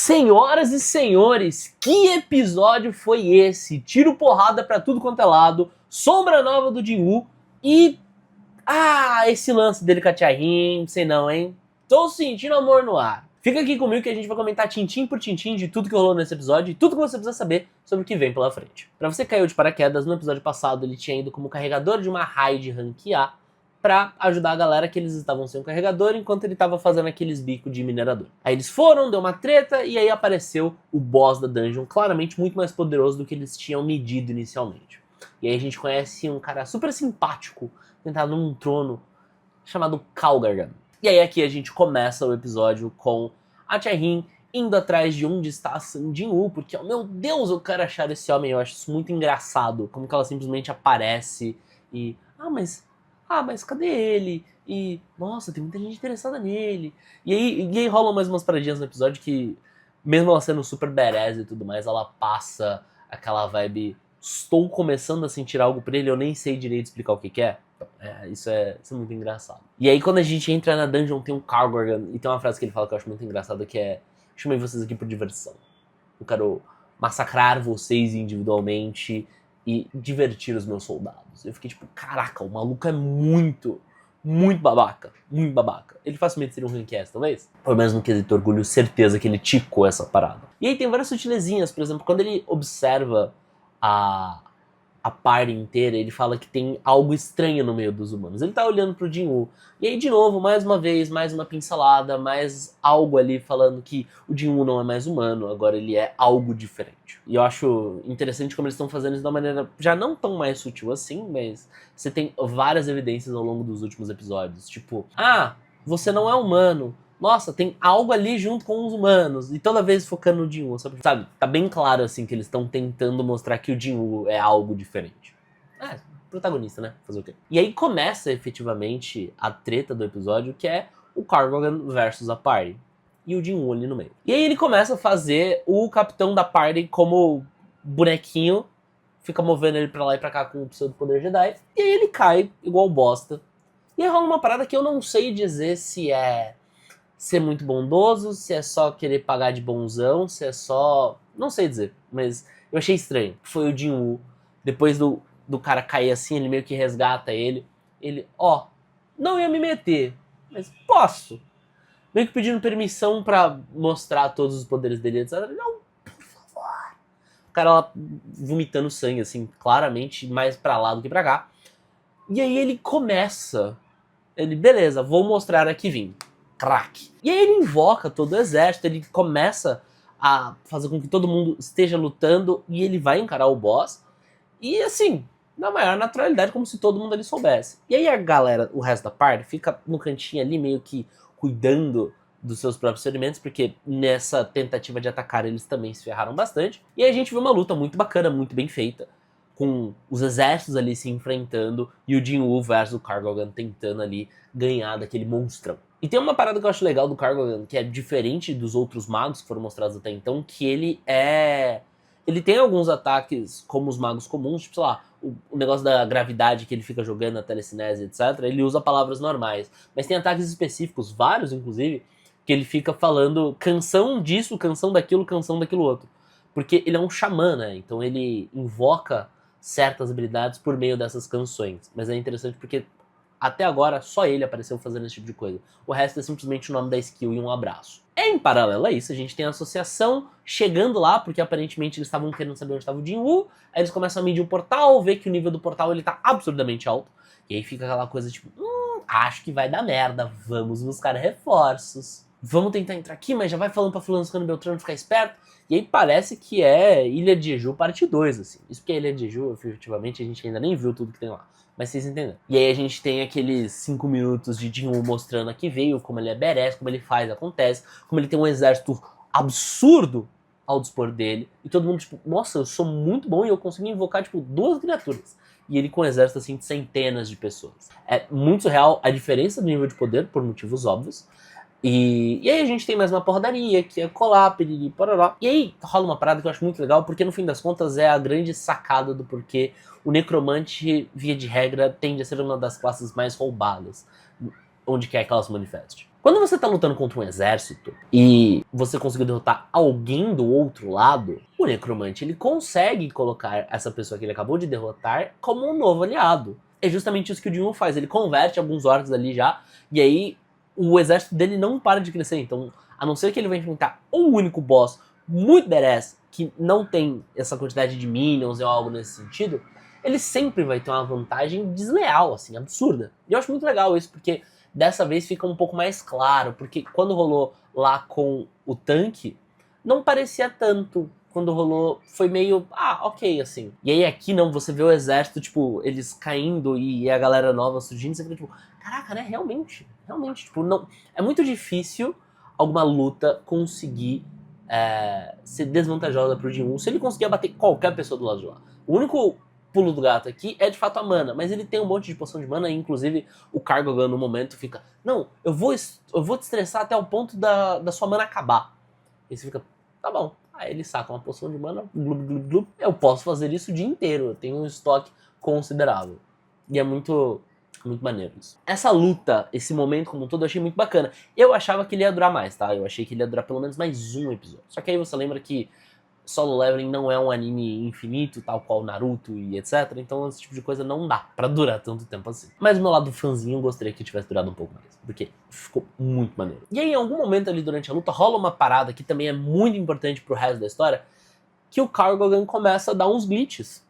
Senhoras e senhores, que episódio foi esse? Tiro porrada pra tudo quanto é lado, sombra nova do Jin-Woo e... esse lance dele com a Tia-Rin, sei não, hein? Tô sentindo amor no ar. Fica aqui comigo que a gente vai comentar tintim por tintim de tudo que rolou nesse episódio e tudo que você precisa saber sobre o que vem pela frente. Pra você que caiu de paraquedas, no episódio passado ele tinha ido como carregador de uma raid rank A pra ajudar a galera que eles estavam sem o carregador enquanto ele tava fazendo aqueles bicos de minerador. Aí eles foram, deu uma treta e aí apareceu o boss da dungeon, claramente muito mais poderoso do que eles tinham medido inicialmente. E aí a gente conhece um cara super simpático, sentado num trono, chamado Kalgargan. E aí aqui a gente começa o episódio com a Tia-Rin indo atrás de onde está a Sun Jin-Woo, porque, oh, meu Deus, eu quero achar esse homem. Eu acho isso muito engraçado, como que ela simplesmente aparece e... mas cadê ele? E, nossa, tem muita gente interessada nele. E aí rolam mais umas paradinhas no episódio que, mesmo ela sendo super badass e tudo mais, ela passa aquela vibe... Estou começando a sentir algo por ele, eu nem sei direito explicar o que é. Isso é muito engraçado. E aí quando a gente entra na dungeon tem um Kalgargan, e tem uma frase que ele fala que eu acho muito engraçada, que é: chamei vocês aqui por diversão. Eu quero massacrar vocês individualmente e divertir os meus soldados. Eu fiquei tipo, caraca, o maluco é muito babaca. Muito babaca. Ele facilmente seria um rank S, talvez? Pelo menos no quesito orgulho, certeza que ele ticou essa parada. E aí tem várias sutilezinhas, por exemplo, quando ele observa a party inteira, ele fala que tem algo estranho no meio dos humanos. Ele tá olhando pro Jin-Woo. E aí, de novo, mais uma vez, mais uma pincelada, mais algo ali falando que o Jin-Woo não é mais humano, agora ele é algo diferente. E eu acho interessante como eles estão fazendo isso de uma maneira já não tão mais sutil assim, mas você tem várias evidências ao longo dos últimos episódios. Tipo, você não é humano. Nossa, tem algo ali junto com os humanos. E toda vez focando no Jin-Woo, sabe? Tá bem claro, assim, que eles estão tentando mostrar que o Jin-Woo é algo diferente. Protagonista, né? Fazer o quê? E aí começa, efetivamente, a treta do episódio, que é o Kalgargan versus a party. E o Jin-Woo ali no meio. E aí ele começa a fazer o capitão da party como bonequinho. Fica movendo ele pra lá e pra cá com o pseudo poder Jedi. E aí ele cai, igual bosta. E aí rola uma parada que eu não sei dizer se é... ser muito bondoso, se é só querer pagar de bonzão, se é só... não sei dizer, mas eu achei estranho. Foi o Jin-Woo, depois do cara cair assim, ele meio que resgata ele. Ele, não ia me meter, mas posso. Meio que pedindo permissão pra mostrar todos os poderes dele, etc. Não, por favor. O cara lá vomitando sangue, assim, claramente mais pra lá do que pra cá. E aí ele começa... ele, beleza, vou mostrar aqui vim. Crack. E aí ele invoca todo o exército, ele começa a fazer com que todo mundo esteja lutando e ele vai encarar o boss. E assim, na maior naturalidade, como se todo mundo ali soubesse. E aí a galera, o resto da parte, fica no cantinho ali meio que cuidando dos seus próprios ferimentos, porque nessa tentativa de atacar eles também se ferraram bastante. E aí a gente vê uma luta muito bacana, muito bem feita, com os exércitos ali se enfrentando e o Jin-Woo versus o Kalgargan tentando ali ganhar daquele monstrão. E tem uma parada que eu acho legal do Kalgargan, que é diferente dos outros magos que foram mostrados até então, que ele é... ele tem alguns ataques como os magos comuns, tipo, sei lá, o negócio da gravidade que ele fica jogando, a telecinese, etc. Ele usa palavras normais. Mas tem ataques específicos, vários inclusive, que ele fica falando canção disso, canção daquilo outro. Porque ele é um xamã, né? Então ele invoca certas habilidades por meio dessas canções. Mas é interessante porque até agora só ele apareceu fazendo esse tipo de coisa. O resto é simplesmente o nome da skill e um abraço. Em paralelo a isso, a gente tem a associação chegando lá, porque aparentemente eles estavam querendo saber onde estava o Jin-Woo. Aí eles começam a medir o portal, ver que o nível do portal ele tá absurdamente alto. E aí fica aquela coisa tipo, acho que vai dar merda, vamos buscar reforços. Vamos tentar entrar aqui, mas já vai falando pra fulano, Ciclano, Beltrano ficar esperto. E aí parece que é Ilha de Jeju parte 2, assim. Isso porque a Ilha de Jeju, efetivamente, a gente ainda nem viu tudo que tem lá. Mas vocês entenderam. E aí a gente tem aqueles 5 minutos de Jin-Woo mostrando a que veio, como ele é badass, como ele faz, acontece, como ele tem um exército absurdo ao dispor dele. E todo mundo, tipo, nossa, eu sou muito bom e eu consigo invocar, tipo, 2 criaturas. E ele com um exército, assim, de centenas de pessoas. É muito surreal a diferença do nível de poder, por motivos óbvios. E aí a gente tem mais uma porradaria, que é colar, piriri, pororó. E aí rola uma parada que eu acho muito legal, porque no fim das contas é a grande sacada do porquê o necromante, via de regra, tende a ser uma das classes mais roubadas, onde quer que ela se manifeste. Quando você tá lutando contra um exército e você conseguiu derrotar alguém do outro lado, o necromante ele consegue colocar essa pessoa que ele acabou de derrotar como um novo aliado. É justamente isso que o Jin-Woo faz, ele converte alguns orcs ali já, e aí o exército dele não para de crescer. Então, a não ser que ele vai enfrentar um único boss muito badass, que não tem essa quantidade de minions ou algo nesse sentido, ele sempre vai ter uma vantagem desleal, assim, absurda. E eu acho muito legal isso, porque dessa vez fica um pouco mais claro, porque quando rolou lá com o tanque, não parecia tanto. Quando rolou, foi meio, ok, assim. E aí aqui não, você vê o exército, tipo, eles caindo e a galera nova surgindo, você fica tipo, caraca, né, realmente, tipo, não... É muito difícil alguma luta conseguir ser desvantajosa pro Jin-Woo se ele conseguir abater qualquer pessoa do lado de lá. O único pulo do gato aqui é de fato a mana, mas ele tem um monte de poção de mana, e inclusive o Kargogan no momento fica, não, eu vou te estressar até o ponto da sua mana acabar. E você fica, tá bom. Aí ele saca uma poção de mana, glub, glub, glub. Eu posso fazer isso o dia inteiro, eu tenho um estoque considerável. E é muito maneiro isso. Essa luta, esse momento como um todo, eu achei muito bacana. Eu achava que ele ia durar mais, tá? Eu achei que ele ia durar pelo menos mais um episódio. Só que aí você lembra que Solo Leveling não é um anime infinito, tal qual Naruto e etc. Então esse tipo de coisa não dá pra durar tanto tempo assim. Mas do meu lado fãzinho, eu gostaria que tivesse durado um pouco mais, porque ficou muito maneiro. E aí em algum momento ali durante a luta rola uma parada que também é muito importante pro resto da história, que o Kargogan começa a dar uns glitches.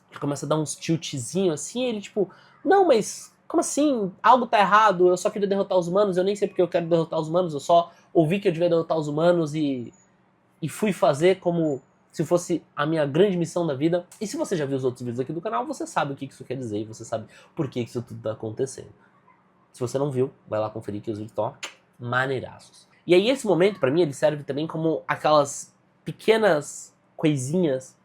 Ele começa a dar uns tiltzinhos assim, e ele tipo, não, mas como assim? Algo tá errado, eu só queria derrotar os humanos, eu nem sei porque eu quero derrotar os humanos, eu só ouvi que eu devia derrotar os humanos e fui fazer como se fosse a minha grande missão da vida. E se você já viu os outros vídeos aqui do canal, você sabe o que isso quer dizer e você sabe por que isso tudo tá acontecendo. Se você não viu, vai lá conferir que os vídeos estão maneiraços. E aí esse momento, pra mim, ele serve também como aquelas pequenas coisinhas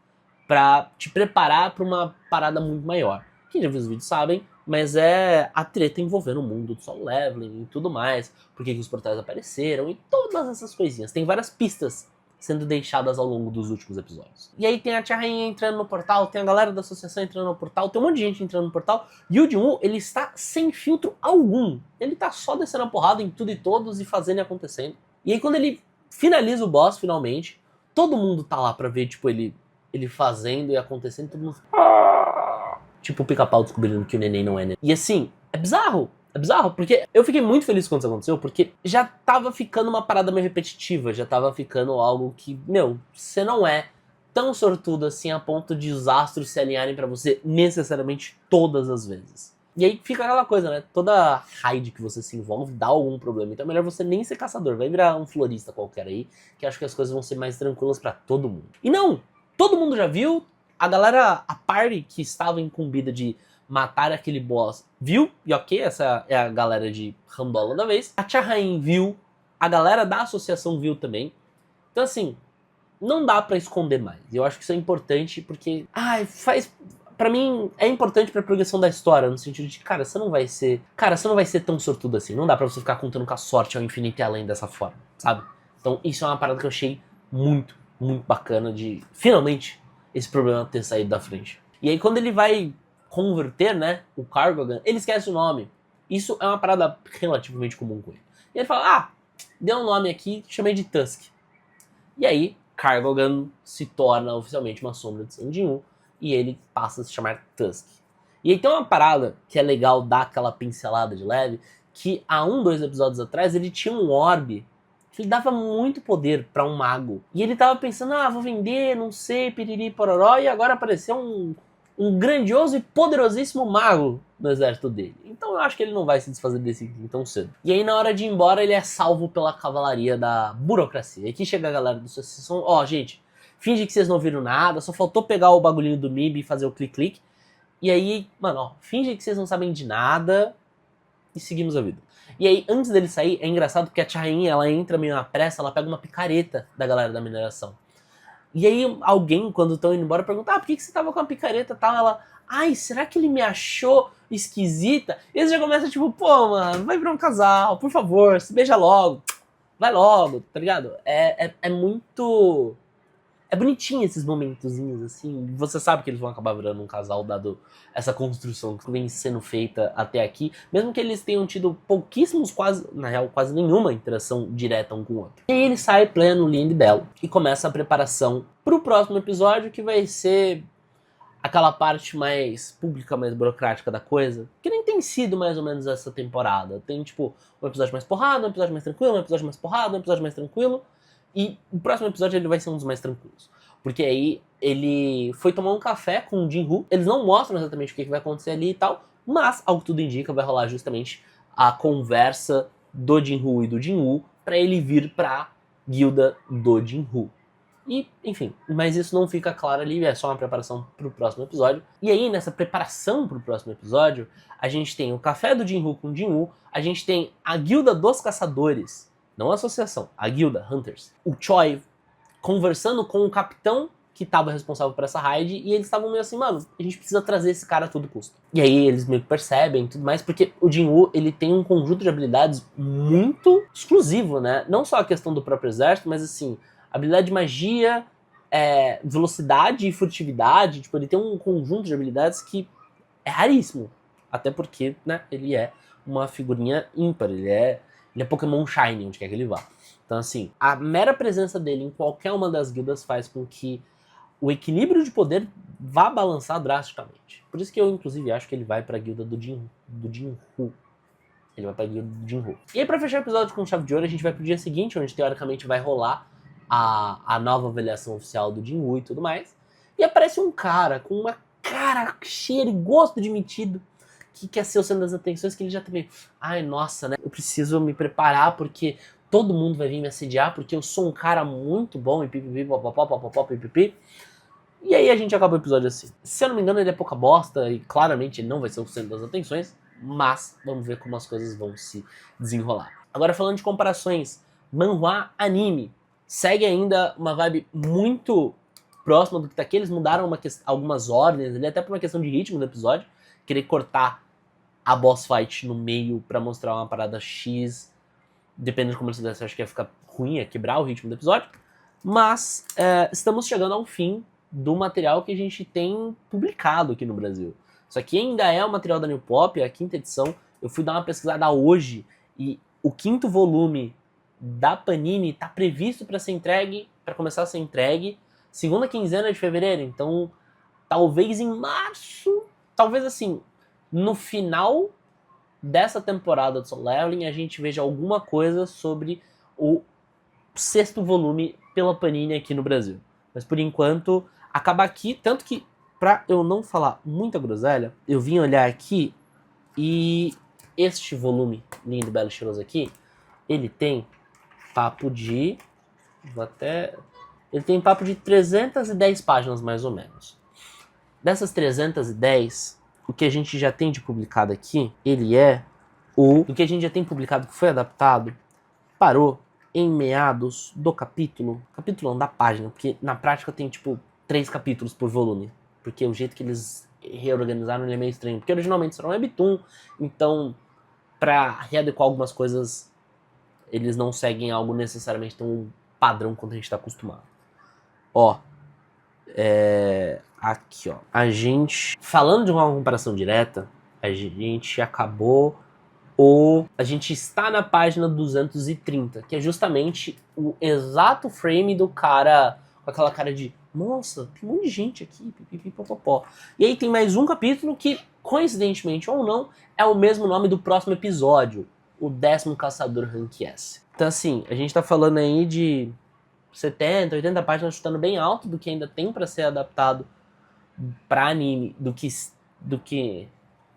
pra te preparar pra uma parada muito maior. Quem já viu os vídeos sabem, mas é a treta envolvendo o mundo do Solo Leveling e tudo mais, por que os portais apareceram e todas essas coisinhas. Tem várias pistas sendo deixadas ao longo dos últimos episódios. E aí tem a Tia Rainha entrando no portal, tem a galera da associação entrando no portal, tem um monte de gente entrando no portal, e o Jin-Woo, ele está sem filtro algum. Ele tá só descendo a porrada em tudo e todos e fazendo e acontecendo. E aí quando ele finaliza o boss, finalmente, todo mundo tá lá pra ver, tipo, ele fazendo e acontecendo, todo mundo... Tipo o Pica-Pau descobrindo que o neném não é neném. E assim, é bizarro, porque eu fiquei muito feliz quando isso aconteceu, porque já tava ficando uma parada meio repetitiva, já tava ficando algo que, você não é tão sortudo assim a ponto de os astros se alinharem pra você necessariamente todas as vezes. E aí fica aquela coisa, né, toda raid que você se envolve dá algum problema, então é melhor você nem ser caçador, vai virar um florista qualquer aí, que acho que as coisas vão ser mais tranquilas pra todo mundo. E não, todo mundo já viu, a galera, a party que estava incumbida de matar aquele boss viu, e ok, essa é a galera de Randola da vez. A Tia Rainha viu, a galera da associação viu também. Então assim, não dá pra esconder mais. E eu acho que isso é importante porque, pra mim, é importante pra progressão da história, no sentido de, cara, você não vai ser tão sortudo assim. Não dá pra você ficar contando com a sorte ao infinito e além dessa forma, sabe? Então isso é uma parada que eu achei muito, muito bacana de, finalmente, esse problema ter saído da frente. E aí quando ele vai converter, né, o Kargogan, ele esquece o nome. Isso é uma parada relativamente comum com ele. E ele fala, deu um nome aqui, chamei de Tusk. E aí, Kargogan se torna oficialmente uma sombra de San Jin-Woo, e ele passa a se chamar Tusk. E aí tem uma parada que é legal dar aquela pincelada de leve, que há 2 episódios atrás ele tinha um orbe que dava muito poder pra um mago. E ele tava pensando, vou vender, não sei, piriri, pororó, e agora apareceu um grandioso e poderosíssimo mago no exército dele. Então eu acho que ele não vai se desfazer desse item tão cedo. E aí na hora de ir embora ele é salvo pela cavalaria da burocracia. E aqui chega a galera do associação, gente, finge que vocês não viram nada, só faltou pegar o bagulhinho do MIB e fazer o clique-clique. E aí, mano, finge que vocês não sabem de nada e seguimos a vida. E aí, antes dele sair, é engraçado porque a Tia Rainha, ela entra meio na pressa, ela pega uma picareta da galera da mineração. E aí alguém, quando estão indo embora, pergunta, por que você tava com a picareta e tal? Ela, será que ele me achou esquisita? E eles já começam tipo, pô, mano, vai virar um casal, por favor, se beija logo, vai logo, tá ligado? É muito é bonitinho esses momentozinhos, assim. Você sabe que eles vão acabar virando um casal, dado essa construção que vem sendo feita até aqui. Mesmo que eles tenham tido pouquíssimos, quase, na real, quase nenhuma interação direta um com o outro. E aí ele sai pleno, lindo e belo. E começa a preparação pro próximo episódio, que vai ser aquela parte mais pública, mais burocrática da coisa, que nem tem sido mais ou menos essa temporada. Tem, tipo, um episódio mais porrada, um episódio mais tranquilo, um episódio mais porrada, um episódio mais tranquilo. E o próximo episódio ele vai ser um dos mais tranquilos. Porque aí ele foi tomar um café com o Jin-Woo. Eles não mostram exatamente o que vai acontecer ali e tal, mas, ao que tudo indica, vai rolar justamente a conversa do Jin-Woo e do Jin-Woo pra ele vir pra guilda do Jin-Woo. E, enfim, mas isso não fica claro ali, é só uma preparação pro próximo episódio. E aí, nessa preparação pro próximo episódio, a gente tem o café do Jin-Woo com o Jin-Woo, a gente tem a guilda dos caçadores, não a associação, a guilda, Hunters. O Choi conversando com o capitão que estava responsável por essa raid, e eles estavam meio assim, mano, a gente precisa trazer esse cara a todo custo. E aí eles meio que percebem e tudo mais, porque o Jin-Woo, ele tem um conjunto de habilidades muito exclusivo, né? Não só a questão do próprio exército, mas assim, habilidade de magia, velocidade e furtividade, tipo, ele tem um conjunto de habilidades que é raríssimo. Até porque, né, ele é uma figurinha ímpar, ele é Pokémon Shiny, onde quer que ele vá. Então, assim, a mera presença dele em qualquer uma das guildas faz com que o equilíbrio de poder vá balançar drasticamente. Por isso que eu, inclusive, acho que ele vai pra guilda do Jin-Woo. Ele vai pra guilda do Jin-Woo. E aí, pra fechar o episódio com chave de ouro, a gente vai pro dia seguinte, onde, teoricamente, vai rolar a nova avaliação oficial do Jin-Woo e tudo mais. E aparece um cara com uma cara cheia de gosto de metido, que quer ser o centro das atenções, que ele já tá meio, ai, nossa, né, eu preciso me preparar porque todo mundo vai vir me assediar, porque eu sou um cara muito bom, e pipipi, popopó, pipipi. E aí a gente acaba o episódio assim. Se eu não me engano, ele é pouca bosta, e claramente ele não vai ser o centro das atenções, mas vamos ver como as coisas vão se desenrolar. Agora, falando de comparações, manhwa, anime, segue ainda uma vibe muito próxima do que tá aqui. Eles mudaram algumas ordens ali, até por uma questão de ritmo do episódio, querer cortar a boss fight no meio pra mostrar uma parada X. Dependendo de como eles fizessem, acho que ia ficar ruim, ia quebrar o ritmo do episódio. Mas estamos chegando ao fim do material que a gente tem publicado aqui no Brasil. Isso aqui ainda é o material da New Pop, é a 5ª edição. Eu fui dar uma pesquisada hoje e o 5º volume da Panini está previsto para ser entregue, para começar a ser entregue, segunda quinzena de fevereiro. Então, talvez em março, talvez assim, no final dessa temporada do Solo Leveling, a gente veja alguma coisa sobre o 6º volume pela Panini aqui no Brasil. Mas por enquanto, acaba aqui, tanto que, pra eu não falar muita groselha, eu vim olhar aqui e este volume lindo, belo e cheiroso aqui, ele tem papo de... Ele tem papo de 310 páginas, mais ou menos. Dessas 310, o que a gente já tem de publicado aqui, ele é o que a gente já tem publicado, que foi adaptado, parou em meados do capítulo não, da página, porque na prática tem tipo 3 capítulos por volume, porque o jeito que eles reorganizaram ele é meio estranho, porque originalmente isso era um webtoon, então pra readequar algumas coisas eles não seguem algo necessariamente tão padrão quanto a gente tá acostumado. Ó, aqui ó, a gente, falando de uma comparação direta, a gente está na página 230, que é justamente o exato frame do cara com aquela cara de, nossa, tem um monte de gente aqui, pipipipopopó. E aí tem mais um capítulo que, coincidentemente ou não, é o mesmo nome do próximo episódio, o 10º Caçador Rank S. Então assim, a gente tá falando aí de 70, 80 páginas, chutando bem alto do que ainda tem pra ser adaptado pra anime, do que...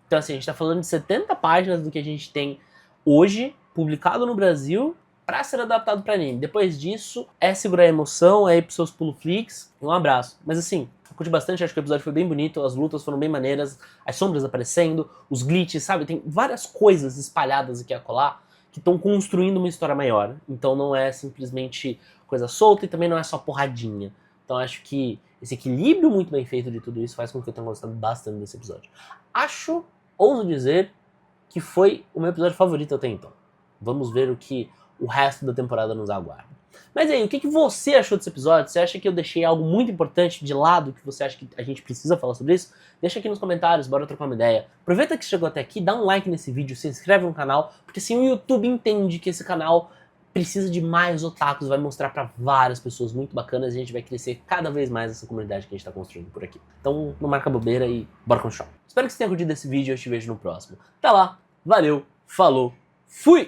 Então assim, a gente tá falando de 70 páginas do que a gente tem hoje, publicado no Brasil, pra ser adaptado pra anime. Depois disso, é segurar a emoção, é ir pros seus pulo-flix, um abraço. Mas assim, eu curti bastante, acho que o episódio foi bem bonito, as lutas foram bem maneiras, as sombras aparecendo, os glitches, sabe? Tem várias coisas espalhadas aqui a colar que estão construindo uma história maior. Então não é simplesmente coisa solta e também não é só porradinha. Então acho que esse equilíbrio muito bem feito de tudo isso faz com que eu tenha gostado bastante desse episódio. Ouso dizer que foi o meu episódio favorito até então. Vamos ver o que o resto da temporada nos aguarda. Mas aí, o que você achou desse episódio? Você acha que eu deixei algo muito importante de lado, que você acha que a gente precisa falar sobre isso? Deixa aqui nos comentários, bora trocar uma ideia. Aproveita que chegou até aqui, dá um like nesse vídeo, se inscreve no canal, porque assim o YouTube entende que esse canal precisa de mais otakus, vai mostrar pra várias pessoas muito bacanas e a gente vai crescer cada vez mais essa comunidade que a gente tá construindo por aqui. Então não marca bobeira e bora continuar. Espero que você tenha curtido esse vídeo e eu te vejo no próximo. Até lá, valeu, falou, fui!